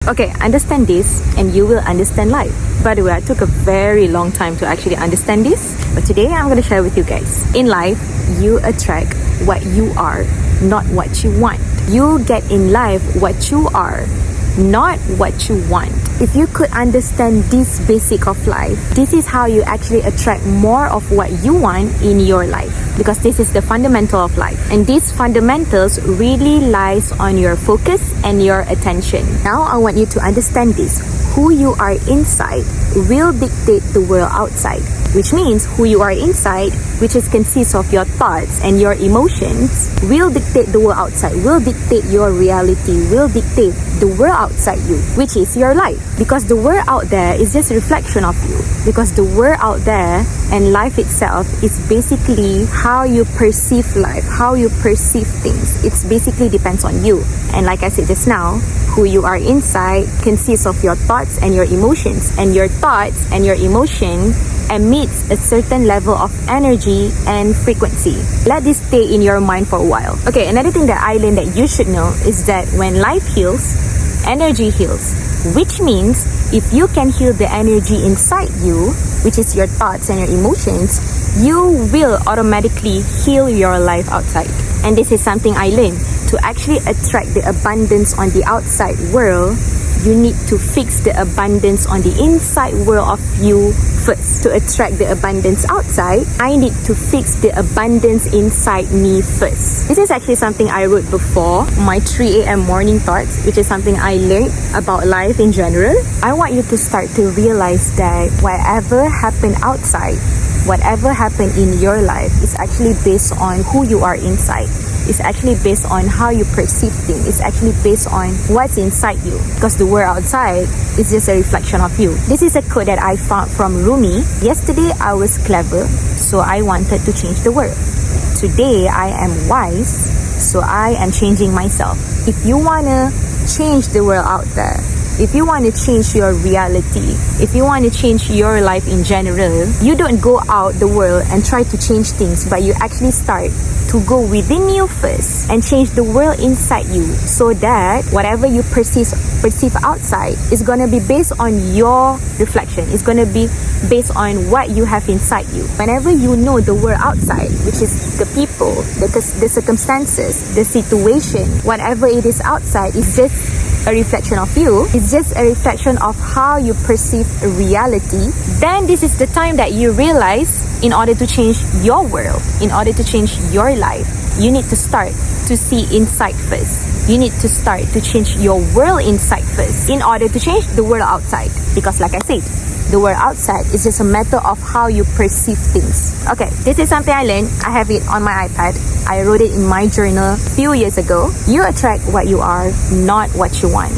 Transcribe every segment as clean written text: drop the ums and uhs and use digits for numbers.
Okay, understand this and you will understand life. By the way, I took a very long time to actually understand this, but today I'm going to share with you guys. In life, you attract what you are, not what you want. You get in life what you are, not what you want. If you could understand this basic of life, this is how you actually attract more of what you want in your life, because this is the fundamental of life, and these fundamentals really lies on your focus and your attention. Now I want you to understand this. Who you are inside will dictate the world outside, which means who you are inside, which is consists of your thoughts and your emotions, will dictate the world outside, will dictate your reality, will dictate the world outside you, which is your life. Because the world out there is just a reflection of you. Because the world out there and life itself is basically how you perceive life, how you perceive things. It's basically depends on you. And like I said just now, who you are inside consists of your thoughts and your emotions, and your thoughts and your emotion emits a certain level of energy and frequency. Let this stay in your mind for a while. Okay, another thing that I learned that you should know is that when life heals, energy heals, which means if you can heal the energy inside you, which is your thoughts and your emotions, you will automatically heal your life outside. And this is something I learned. To actually attract the abundance on the outside world, you need to fix the abundance on the inside world of you first. To attract the abundance outside, I need to fix the abundance inside me first. This is actually something I wrote before, my 3 a.m. morning thoughts, which is something I learned about life in general. I want you to start to realize that whatever happened outside, whatever happened in your life is actually based on who you are inside. It's actually based on how you perceive things. It's actually based on what's inside you. Because the world outside is just a reflection of you. This is a quote that I found from Rumi. Yesterday I was clever, so I wanted to change the world. Today I am wise, so I am changing myself. If you want to change the world out there, if you want to change your reality, if you want to change your life in general, you don't go out the world and try to change things, but you actually start to go within you first and change the world inside you, so that whatever you perceive outside is going to be based on your reflection. It's going to be based on what you have inside you. Whenever you know the world outside, which is the people, the circumstances, the situation, whatever it is outside is just a reflection of you, it's just a reflection of how you perceive reality, then this is the time that you realize in order to change your world, in order to change your life, you need to start to see inside first. You need to start to change your world inside first in order to change the world outside. Because like I said, the world outside is just a matter of how you perceive things. Okay, this is something I learned. I have it on my iPad. I wrote it in my journal a few years ago. You attract what you are, not what you want.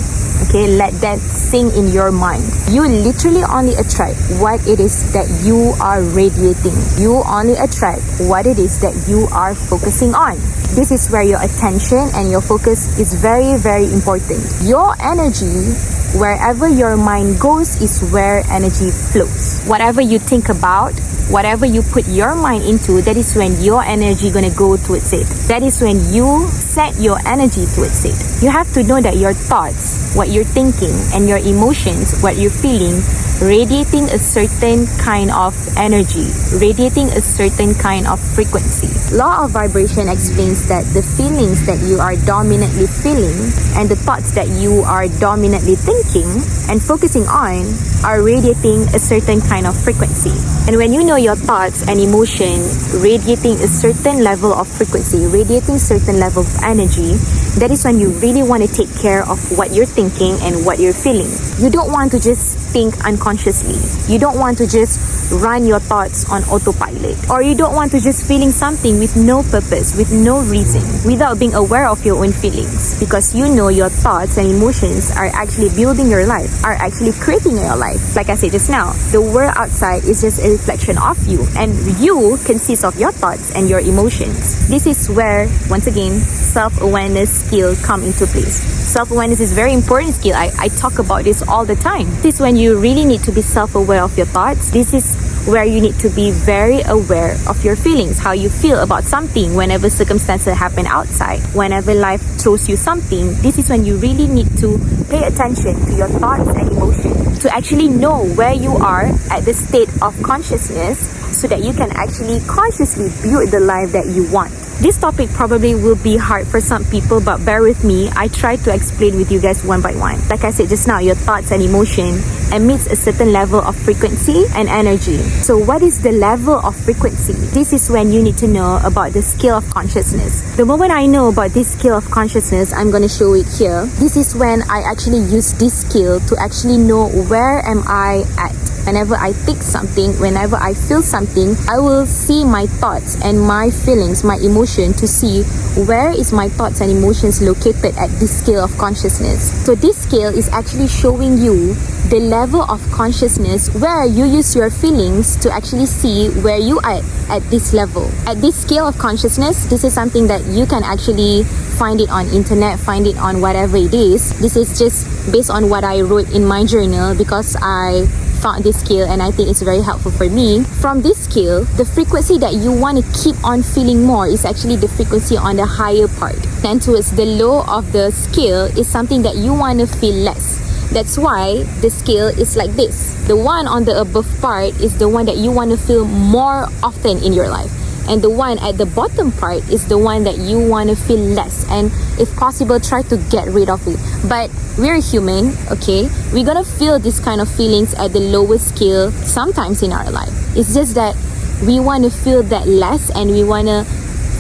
Okay, let that sink in your mind. You literally only attract what it is that you are radiating. You only attract what it is that you are focusing on. This is where your attention and your focus is very, very important. Your energy, wherever your mind goes, is where energy flows. Whatever you think about, whatever you put your mind into, that is when your energy gonna go towards it. That is when you set your energy towards it. You have to know that your thoughts, what you're thinking, and your emotions, what you're feeling, radiating a certain kind of energy, radiating a certain kind of frequency. Law of vibration explains that the feelings that you are dominantly feeling and the thoughts that you are dominantly thinking and focusing on are radiating a certain kind of frequency. And when you know your thoughts and emotion radiating a certain level of frequency, radiating certain level of energy, that is when you really want to take care of what you're thinking and what you're feeling. You don't want to just think unconsciously. You don't want to just run your thoughts on autopilot. Or you don't want to just feeling something with no purpose, with no reason, without being aware of your own feelings. Because you know your thoughts and emotions are actually building your life, are actually creating your life. Like I said just now, the world outside is just a reflection of you, and you consist of your thoughts and your emotions. This is where, once again, self-awareness skill come into place. Self-awareness is very important skill. I talk about this all the time. This is when you really need to be self-aware of your thoughts. This is where you need to be very aware of your feelings, how you feel about something whenever circumstances happen outside, whenever life throws you something. This is when you really need to pay attention to your thoughts and emotions to actually know where you are at the state of consciousness so that you can actually consciously build the life that you want. This topic probably will be hard for some people, but bear with me. I try to explain with you guys one by one. Like I said just now, your thoughts and emotion emits a certain level of frequency and energy. So what is the level of frequency? This is when you need to know about the scale of consciousness. The moment I know about this scale of consciousness, I'm going to show it here. This is when I actually use this scale to actually know where am I at. Whenever I think something, whenever I feel something, I will see my thoughts and my feelings, my emotion, to see where is my thoughts and emotions located at this scale of consciousness. So this scale is actually showing you the level of consciousness where you use your feelings to actually see where you are at this level. At this scale of consciousness, this is something that you can actually find it on internet, find it on whatever it is. This is just based on what I wrote in my journal because I found this scale and I think it's very helpful for me. From this scale, the frequency that you want to keep on feeling more is actually the frequency on the higher part. Then towards the low of the scale is something that you want to feel less. That's why the scale is like this. The one on the above part is the one that you want to feel more often in your life. And the one at the bottom part is the one that you want to feel less, and if possible try to get rid of it. But we're human, okay? We're gonna feel this kind of feelings at the lowest scale sometimes in our life. It's just that we want to feel that less and we want to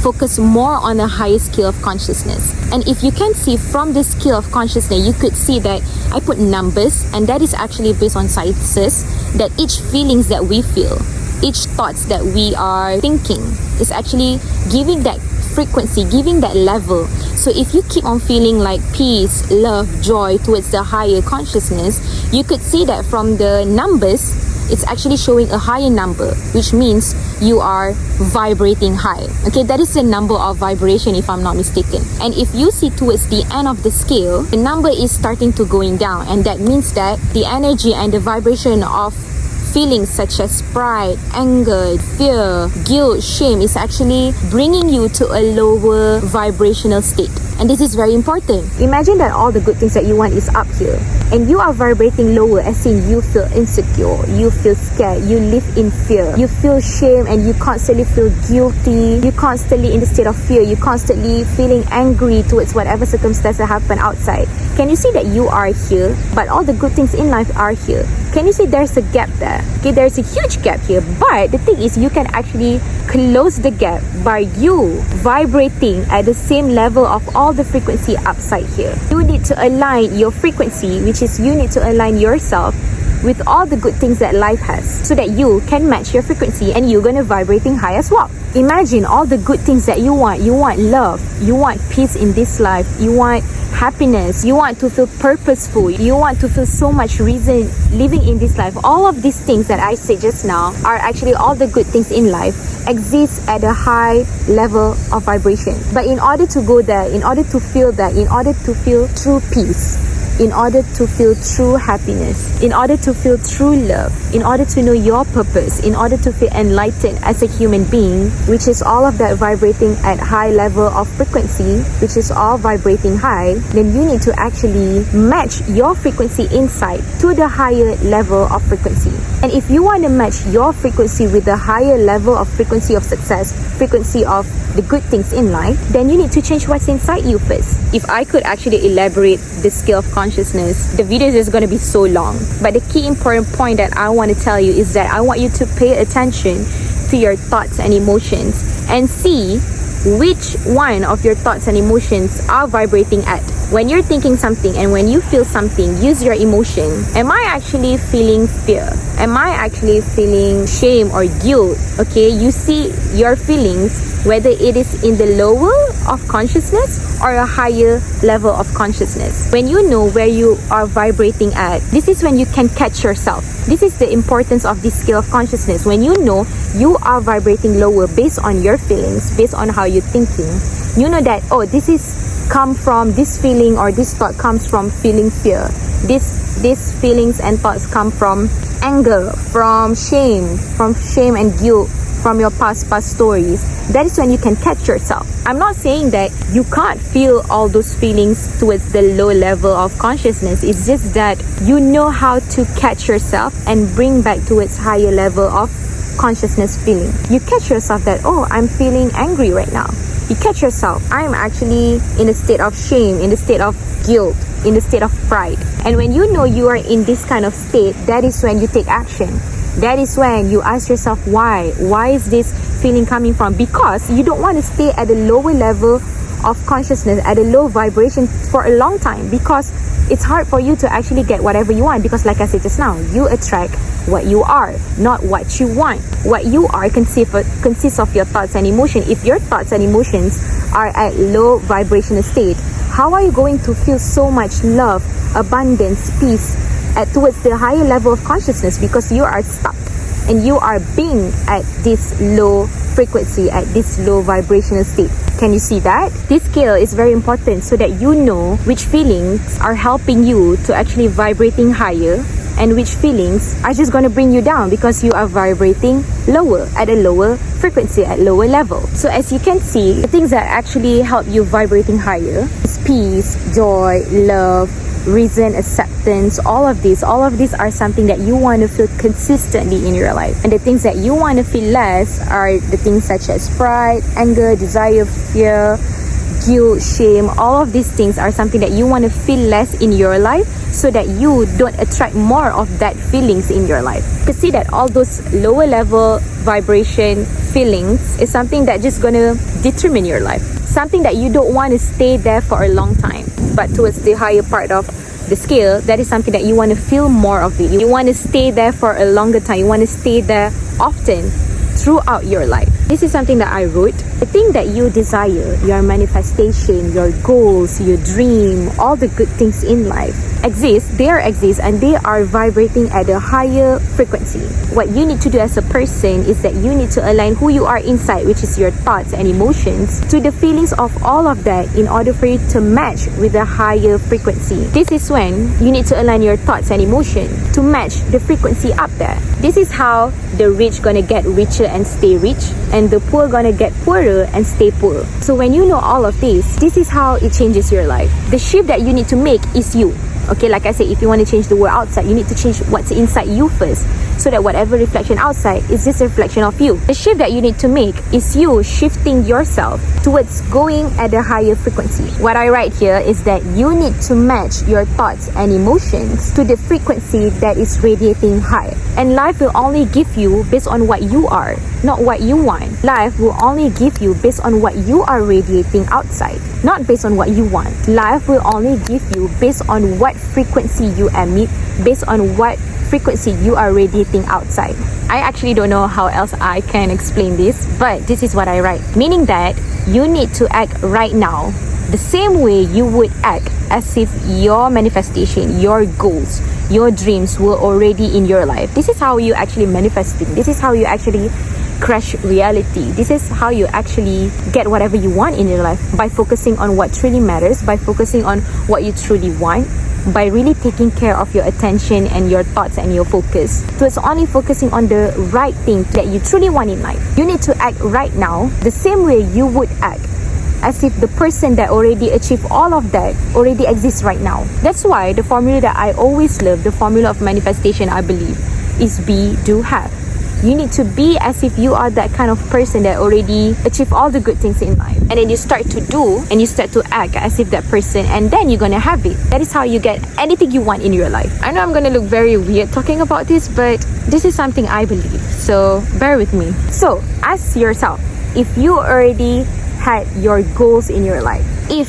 focus more on the highest scale of consciousness. And if you can see from the scale of consciousness, you could see that I put numbers, and that is actually based on sciences, that each feelings that we feel, each thoughts that we are thinking is actually giving that frequency, giving that level. So if you keep on feeling like peace, love, joy towards the higher consciousness, you could see that from the numbers, it's actually showing a higher number, which means you are vibrating high. Okay, that is the number of vibration if I'm not mistaken. And if you see towards the end of the scale, the number is starting to going down, and that means that the energy and the vibration of feelings such as pride, anger, fear, guilt, shame is actually bringing you to a lower vibrational state. And this is very important. Imagine that all the good things that you want is up here, and you are vibrating lower, as in you feel insecure, you feel scared, you live in fear, you feel shame, and you constantly feel guilty, you constantly in the state of fear, you constantly feeling angry towards whatever circumstances happen outside. Can you see that you are here, but all the good things in life are here? Can you see there's a gap there? Okay, there's a huge gap here, but the thing is you can actually close the gap by you vibrating at the same level of all the frequency upside here. You need to align your frequency, which is you need to align yourself with all the good things that life has, so that you can match your frequency and you're gonna vibrating high as well. Imagine all the good things that you want. You want love, you want peace in this life, you want happiness, you want to feel purposeful, you want to feel so much reason living in this life. All of these things that I said just now are actually all the good things in life exist at a high level of vibration. But in order to go there, in order to feel that, in order to feel true peace, in order to feel true happiness, in order to feel true love, in order to know your purpose, in order to feel enlightened as a human being, which is all of that vibrating at high level of frequency, which is all vibrating high, then you need to actually match your frequency inside to the higher level of frequency. And if you want to match your frequency with the higher level of frequency of success, frequency of the good things in life, then you need to change what's inside you first. If I could actually elaborate the scale of consciousness, the video is just going to be so long. But the key important point that I want to tell you is that I want you to pay attention to your thoughts and emotions and see which one of your thoughts and emotions are vibrating at. When you're thinking something and when you feel something, use your emotion. Am I actually feeling fear? Am I actually feeling shame or guilt? Okay, you see your feelings, whether it is in the lower of consciousness or a higher level of consciousness. When you know where you are vibrating at, this is when you can catch yourself. This is the importance of this scale of consciousness. When you know you are vibrating lower based on your feelings, based on how you're thinking, you know that, oh, this feeling or this thought comes from feeling fear. These feelings and thoughts come from anger, from shame and guilt, from your past stories, that is when you can catch yourself. I'm not saying that you can't feel all those feelings towards the low level of consciousness. It's just that you know how to catch yourself and bring back towards higher level of consciousness feeling. You catch yourself that, oh, I'm feeling angry right now. You catch yourself, I'm actually in a state of shame, in a state of guilt, in a state of pride. And when you know you are in this kind of state, that is when you take action. That is when you ask yourself why is this feeling coming from? Because you don't want to stay at a lower level of consciousness, at a low vibration for a long time, because it's hard for you to actually get whatever you want. Because like I said just now, you attract what you are, not what you want. What you are consists of your thoughts and emotions. If your thoughts and emotions are at low vibrational state, how are you going to feel so much love, abundance, peace towards the higher level of consciousness? Because you are stuck and you are being at this low frequency, at this low vibrational state. Can you see that? This scale is very important so that you know which feelings are helping you to actually vibrating higher and which feelings are just going to bring you down because you are vibrating lower, at a lower frequency, at lower level. So as you can see, the things that actually help you vibrating higher is peace, joy, love, reason, acceptance. All of these are something that you want to feel consistently in your life. And the things that you want to feel less are the things such as pride, anger, desire, fear, guilt, shame. All of these things are something that you want to feel less in your life so that you don't attract more of that feelings in your life. You see that all those lower level vibration feelings is something that just gonna determine your life. Something that you don't want to stay there for a long time. But towards the higher part of the scale, that is something that you want to feel more of it. You want to stay there for a longer time. You want to stay there often throughout your life. This is something that I wrote. The thing that you desire, your manifestation, your goals, your dream, all the good things in life exist and they are vibrating at a higher frequency. What you need to do as a person is that you need to align who you are inside, which is your thoughts and emotions, to the feelings of all of that in order for you to match with a higher frequency. This is when you need to align your thoughts and emotion to match the frequency up there. This is how the rich gonna get richer and stay rich, and the poor gonna get poorer and stay poor. So when you know all of this is how it changes your life. The shift that you need to make is you. Okay, like I said, if you want to change the world outside, you need to change what's inside you first, so that whatever reflection outside is just a reflection of you. The shift that you need to make is you shifting yourself towards going at a higher frequency. What I write here is that you need to match your thoughts and emotions to the frequency that is radiating high. And life will only give you based on what you are, not what you want. Life will only give you based on what you are radiating outside, not based on what you want. Life will only give you based on what frequency you emit, based on what frequency you are radiating outside. I actually don't know how else I can explain this, but this is what I write. Meaning that you need to act right now the same way you would act as if your manifestation, your goals, your dreams were already in your life. This is how you actually manifesting. This is how you actually crush reality. This is how you actually get whatever you want in your life, by focusing on what truly matters, by focusing on what you truly want, by really taking care of your attention and your thoughts and your focus. So it's only focusing on the right thing that you truly want in life. You need to act right now the same way you would act as if the person that already achieved all of that already exists right now. That's why the formula that I always love, the formula of manifestation, I believe, is be, do, have. You need to be as if you are that kind of person that already achieved all the good things in life. And then you start to do and you start to act as if that person, and then you're gonna have it. That is how you get anything you want in your life. I know I'm gonna look very weird talking about this, but this is something I believe. So bear with me. So ask yourself, if you already had your goals in your life, if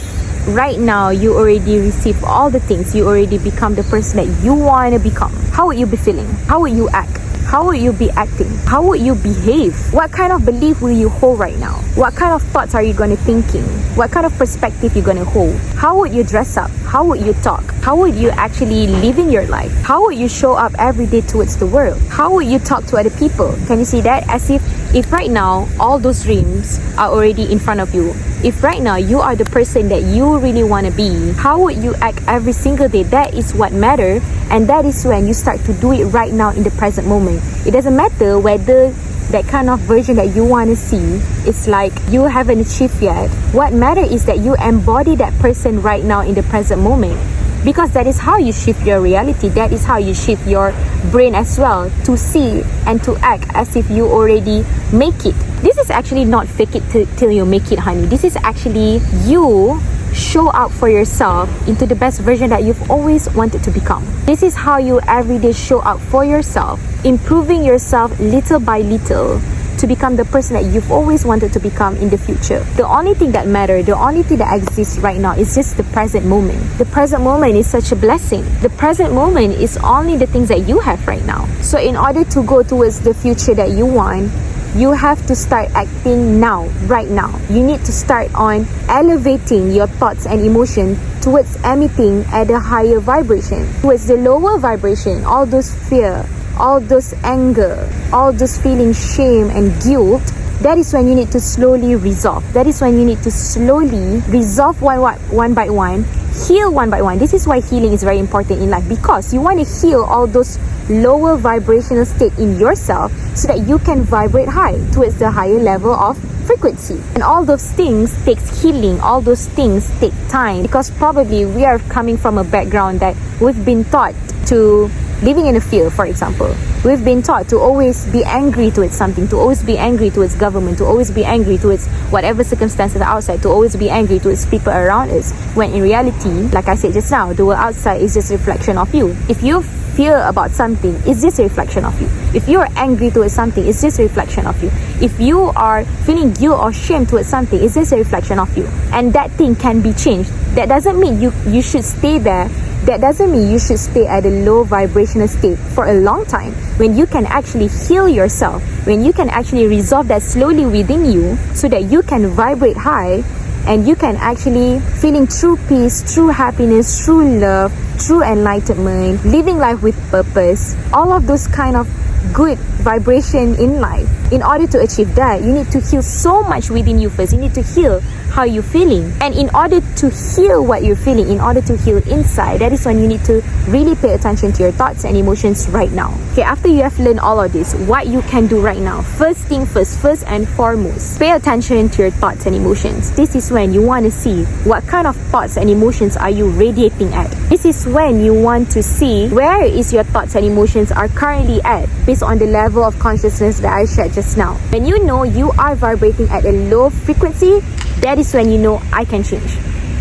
right now you already receive all the things, you already become the person that you want to become, how would you be feeling? How would you act? How would you be acting? How would you behave? What kind of belief will you hold right now? What kind of thoughts are you going to thinking? What kind of perspective you going to hold? How would you dress up? How would you talk? How would you actually live in your life? How would you show up every day towards the world? How would you talk to other people? Can you see that? As if right now all those dreams are already in front of you, if right now you are the person that you really want to be, how would you act every single day? That is what matters, and that is when you start to do it right now in the present moment. It doesn't matter whether that kind of version that you want to see, it's like you haven't achieved yet. What matters is that you embody that person right now in the present moment, because that is how you shift your reality. That is how you shift your brain as well, to see and to act as if you already make it. This is actually not fake it till you make it, honey. This is actually you show out for yourself into the best version that you've always wanted to become. This is how you every day show out for yourself, improving yourself little by little to become the person that you've always wanted to become in the future. The only thing that matters, the only thing that exists right now is just the present moment. The present moment is such a blessing. The present moment is only the things that you have right now. So in order to go towards the future that you want, you have to start acting now, right now. You need to start on elevating your thoughts and emotions towards emitting at a higher vibration. Towards the lower vibration, all those fear, all those anger, all those feeling shame and guilt, that is when you need to slowly resolve. That is when you need to slowly resolve one by one, heal one by one. This is why healing is very important in life, because you want to heal all those lower vibrational state in yourself so that you can vibrate high towards the higher level of frequency. And all those things takes healing. All those things take time, because probably we are coming from a background that we've been taught to living in a fear. For example, we've been taught to always be angry towards something, to always be angry towards government, to always be angry towards whatever circumstances are outside, to always be angry towards people around us, when in reality, like I said just now, the world outside is just a reflection of you. If you fear about something, it's just a reflection of you. If you're angry towards something, it's just a reflection of you. If you are feeling guilt or shame towards something, it's just a reflection of you. And that thing can be changed. That doesn't mean you should stay there. That doesn't mean you should stay at a low vibrational state for a long time. When you can actually heal yourself, when you can actually resolve that slowly within you so that you can vibrate high, and you can actually feeling true peace, true happiness, true love, true enlightenment, living life with purpose, all of those kind of good vibration in life. In order to achieve that, you need to heal so much within you first. You need to heal how you're feeling. And in order to heal what you're feeling, in order to heal inside, that is when you need to really pay attention to your thoughts and emotions right now. Okay, after you have learned all of this, what you can do right now, first thing first and foremost, pay attention to your thoughts and emotions. This is when you want to see what kind of thoughts and emotions are you radiating at. This is when you want to see where is your thoughts and emotions are currently at, based on the level of consciousness that I shared just now. When you know you are vibrating at a low frequency, that is when you know I can change.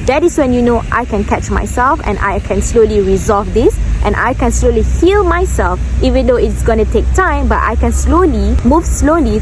That is when you know I can catch myself, and I can slowly resolve this, and I can slowly heal myself, even though it's going to take time, but I can slowly move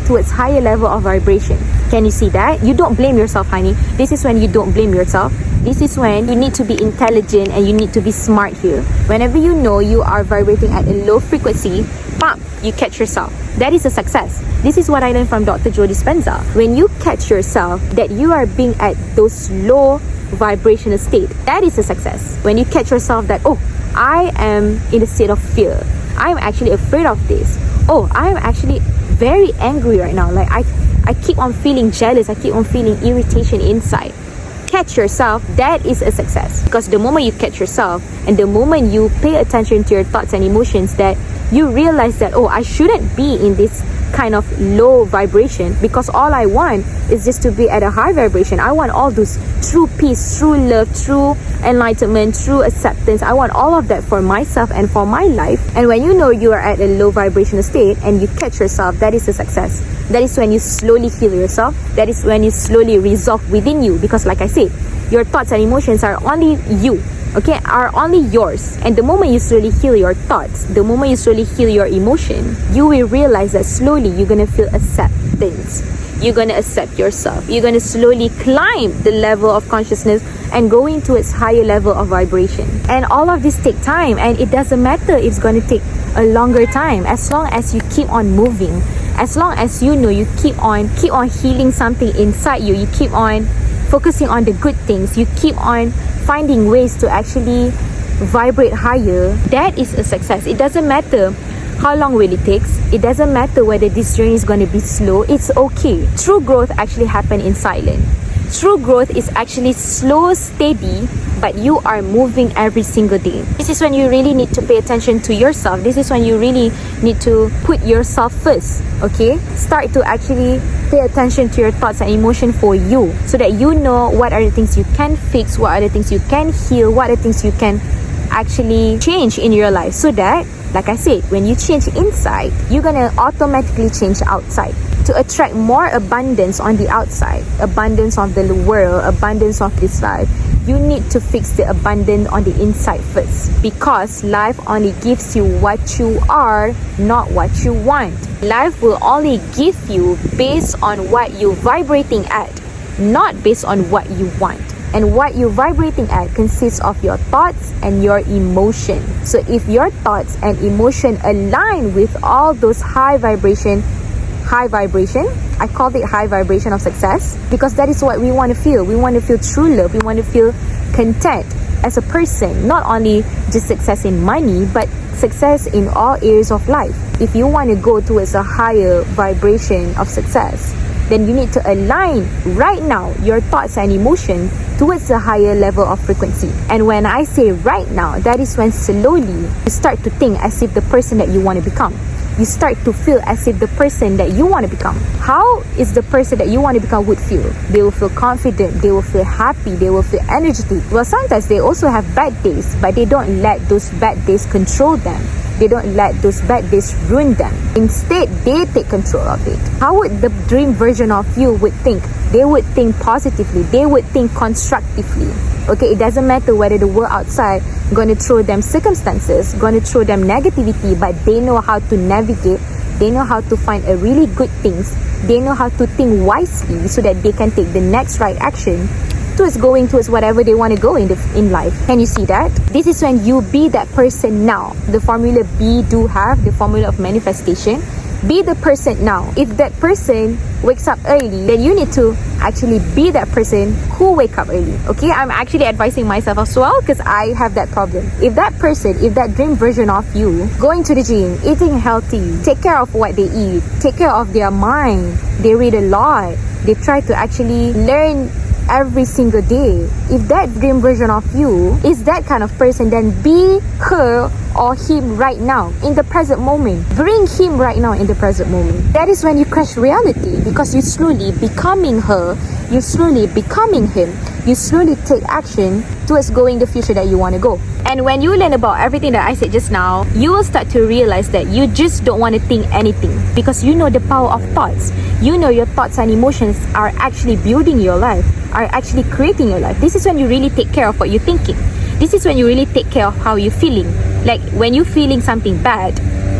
towards higher level of vibration. Can you see that? You don't blame yourself, honey. This is when you don't blame yourself. This is when you need to be intelligent and you need to be smart here. Whenever you know you are vibrating at a low frequency, bam, you catch yourself. That is a success. This is what I learned from Dr. Joe Dispenza. When you catch yourself that you are being at those low vibrational state, that is a success. When you catch yourself that, oh, I am in a state of fear, I'm actually afraid of this, oh, I'm actually very angry right now, like I keep on feeling jealous, I keep on feeling irritation inside. Catch yourself, that is a success. Because the moment you catch yourself, and the moment you pay attention to your thoughts and emotions, that you realize that, oh, I shouldn't be in this kind of low vibration, because all I want is just to be at a high vibration. I want all those true peace, true love, true enlightenment, true acceptance. I want all of that for myself and for my life. And when you know you are at a low vibrational state and you catch yourself, that is a success. That is when you slowly heal yourself. That is when you slowly resolve within you, because like I said, your thoughts and emotions are only you, okay, are only yours. And the moment you slowly heal your thoughts, the moment you slowly heal your emotion, you will realize that slowly you're gonna feel acceptance. You're gonna accept yourself. You're gonna slowly climb the level of consciousness and go into its higher level of vibration. And all of this take time, and it doesn't matter if it's gonna take a longer time, as long as you keep on moving, as long as you know you keep on healing something inside you, you keep on focusing on the good things, you keep on finding ways to actually vibrate higher, that is a success. It doesn't matter how long will it take. It doesn't matter whether this journey is going to be slow. It's okay. True growth actually happens in silence. True growth is actually slow, steady, but you are moving every single day. This is when you really need to pay attention to yourself. This is when you really need to put yourself first, okay? Start to actually pay attention to your thoughts and emotion for you, so that you know what are the things you can fix, what are the things you can heal, what are the things you can actually change in your life, so that, like I said, when you change inside, you're gonna automatically change outside. To attract more abundance on the outside, abundance of the world, abundance of this life, you need to fix the abundance on the inside first. Because life only gives you what you are, not what you want. Life will only give you based on what you're vibrating at, not based on what you want. And what you're vibrating at consists of your thoughts and your emotion. So if your thoughts and emotion align with all those high vibration, I call it high vibration of success, because that is what we want to feel. We want to feel true love. We want to feel content as a person, not only just success in money, but success in all areas of life. If you want to go towards a higher vibration of success, then you need to align right now your thoughts and emotion towards a higher level of frequency. And when I say right now, that is when slowly you start to think as if the person that you want to become. You start to feel as if the person that you want to become. How is the person that you want to become would feel? They will feel confident, they will feel happy, they will feel energetic. Well, sometimes they also have bad days, but they don't let those bad days control them. They don't let those bad days ruin them. Instead, they take control of it. How would the dream version of you would think? They would think positively. They would think constructively. Okay, it doesn't matter whether the world outside going to throw them circumstances, going to throw them negativity, but they know how to navigate. They know how to find a really good things. They know how to think wisely so that they can take the next right action towards whatever they want to go in life. Can you see that? This is when you be that person now. The formula be, do, have, the formula of manifestation. Be the person now. If that person wakes up early, then you need to actually be that person who wake up early. Okay, I'm actually advising myself as well, because I have that problem. If that person, if that dream version of you, going to the gym, eating healthy, take care of what they eat, take care of their mind, they read a lot, they try to actually learn every single day. If that dream version of you is that kind of person, then be her or him right now in the present moment. Bring him right now in the present moment. That is when you crush reality, because you slowly becoming her, you slowly becoming him, you slowly take action towards going the future that you want to go. And when you learn about everything that I said just now, you will start to realize that you just don't want to think anything, because you know the power of thoughts. You know your thoughts and emotions are actually building your life, are actually creating your life. This is when you really take care of what you're thinking. This is when you really take care of how you're feeling. Like when you're feeling something bad,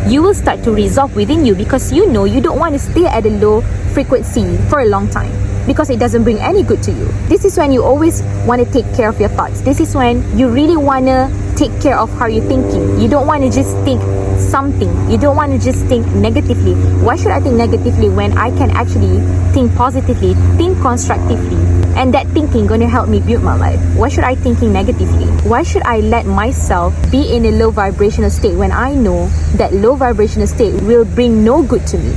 you will start to resolve within you, because you know you don't want to stay at a low frequency for a long time, because it doesn't bring any good to you. This is when you always want to take care of your thoughts. This is when you really want to take care of how you're thinking. You don't want to just think something. You don't want to just think negatively. Why should I think negatively when I can actually think positively, think constructively? And that thinking going to help me build my life. Why should I thinking negatively? Why should I let myself be in a low vibrational state when I know that low vibrational state will bring no good to me?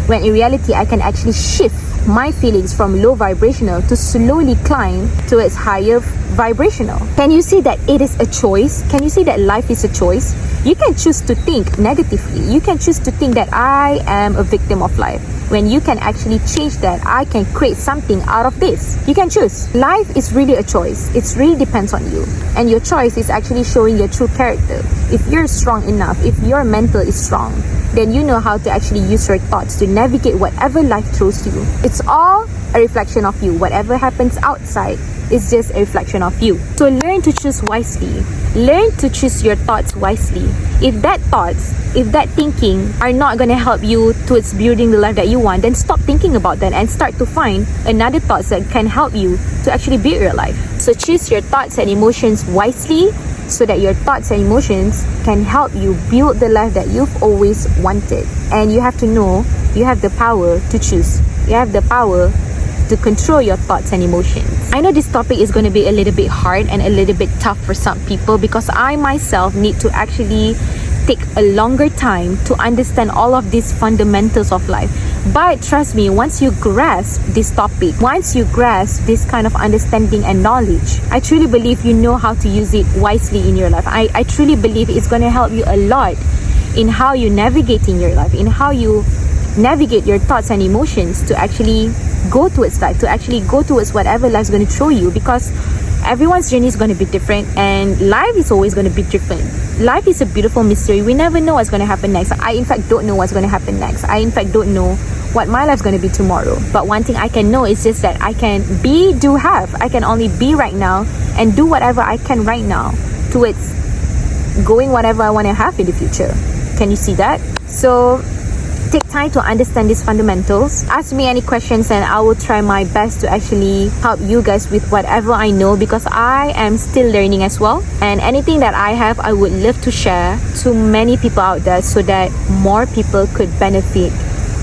When in reality, I can actually shift my feelings from low vibrational to slowly climb towards higher vibrational. Can you see that it is a choice? Can you see that life is a choice? You can choose to think negatively. You can choose to think that I am a victim of life, when you can actually change that. I can create something out of this. You can choose. Life is really a choice. It really depends on you, and your choice is actually showing your true character. If you're strong enough, if your mental is strong, then you know how to actually use your thoughts to navigate whatever life throws to you. It's all a reflection of you. Whatever happens outside is just a reflection of you. So learn to choose wisely. Learn to choose your thoughts wisely. If that thoughts, if that thinking are not going to help you towards building the life that you want, then stop thinking about that and start to find another thoughts that can help you to actually build your life. So choose your thoughts and emotions wisely, so that your thoughts and emotions can help you build the life that you've always wanted. And you have to know you have the power to choose. You have the power to control your thoughts and emotions. I know this topic is going to be a little bit hard and a little bit tough for some people because I myself need to actually take a longer time to understand all of these fundamentals of life. But trust me, once you grasp this topic, once you grasp this kind of understanding and knowledge, I truly believe you know how to use it wisely in your life. I truly believe it's going to help you a lot in how you navigate in your life, in how you navigate your thoughts and emotions to actually go towards life, to actually go towards whatever life's going to throw you, because everyone's journey is going to be different and life is always going to be different. Life is a beautiful mystery. We never know what's going to happen next. I in fact don't know what's going to happen next. I in fact don't know what my life's going to be tomorrow. But one thing I can know is just that I can be, do, have. I can only be right now and do whatever I can right now towards going whatever I want to have in the future. Can you see that? So take time to understand these fundamentals. Ask me any questions and I will try my best to actually help you guys with whatever I know, because I am still learning as well, and anything that I have I would love to share to many people out there so that more people could benefit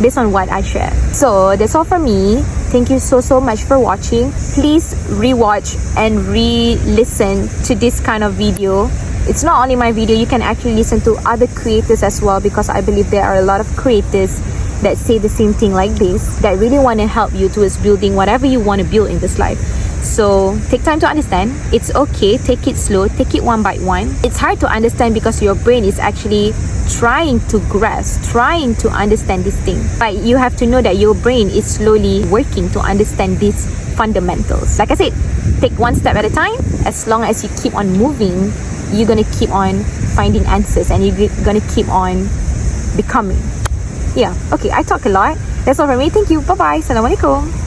based on what I share. So that's all from me. Thank you so much for watching. Please rewatch and re-listen to this kind of video. It's not only my video, you can actually listen to other creators as well, because I believe there are a lot of creators that say the same thing like this, that really want to help you towards building whatever you want to build in this life. So take time to understand. It's okay, take it slow, take it one by one. It's hard to understand because your brain is actually trying to grasp, trying to understand this thing. But you have to know that your brain is slowly working to understand these fundamentals. Like I said, take one step at a time. As long as you keep on moving, you're gonna keep on finding answers and you're gonna keep on becoming. Yeah, okay, I talk a lot. That's all from me. Thank you. Bye-bye. Assalamualaikum.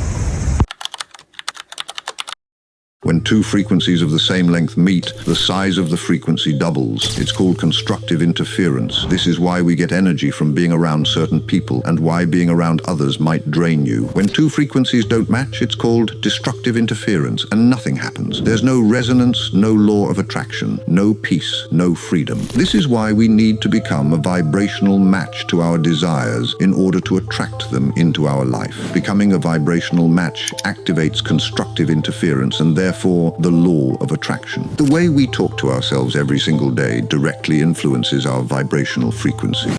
When two frequencies of the same length meet, the size of the frequency doubles. It's called constructive interference. This is why we get energy from being around certain people and why being around others might drain you. When two frequencies don't match, it's called destructive interference and nothing happens. There's no resonance, no law of attraction, no peace, no freedom. This is why we need to become a vibrational match to our desires in order to attract them into our life. Becoming a vibrational match activates constructive interference and therefore the law of attraction. The way we talk to ourselves every single day directly influences our vibrational frequency.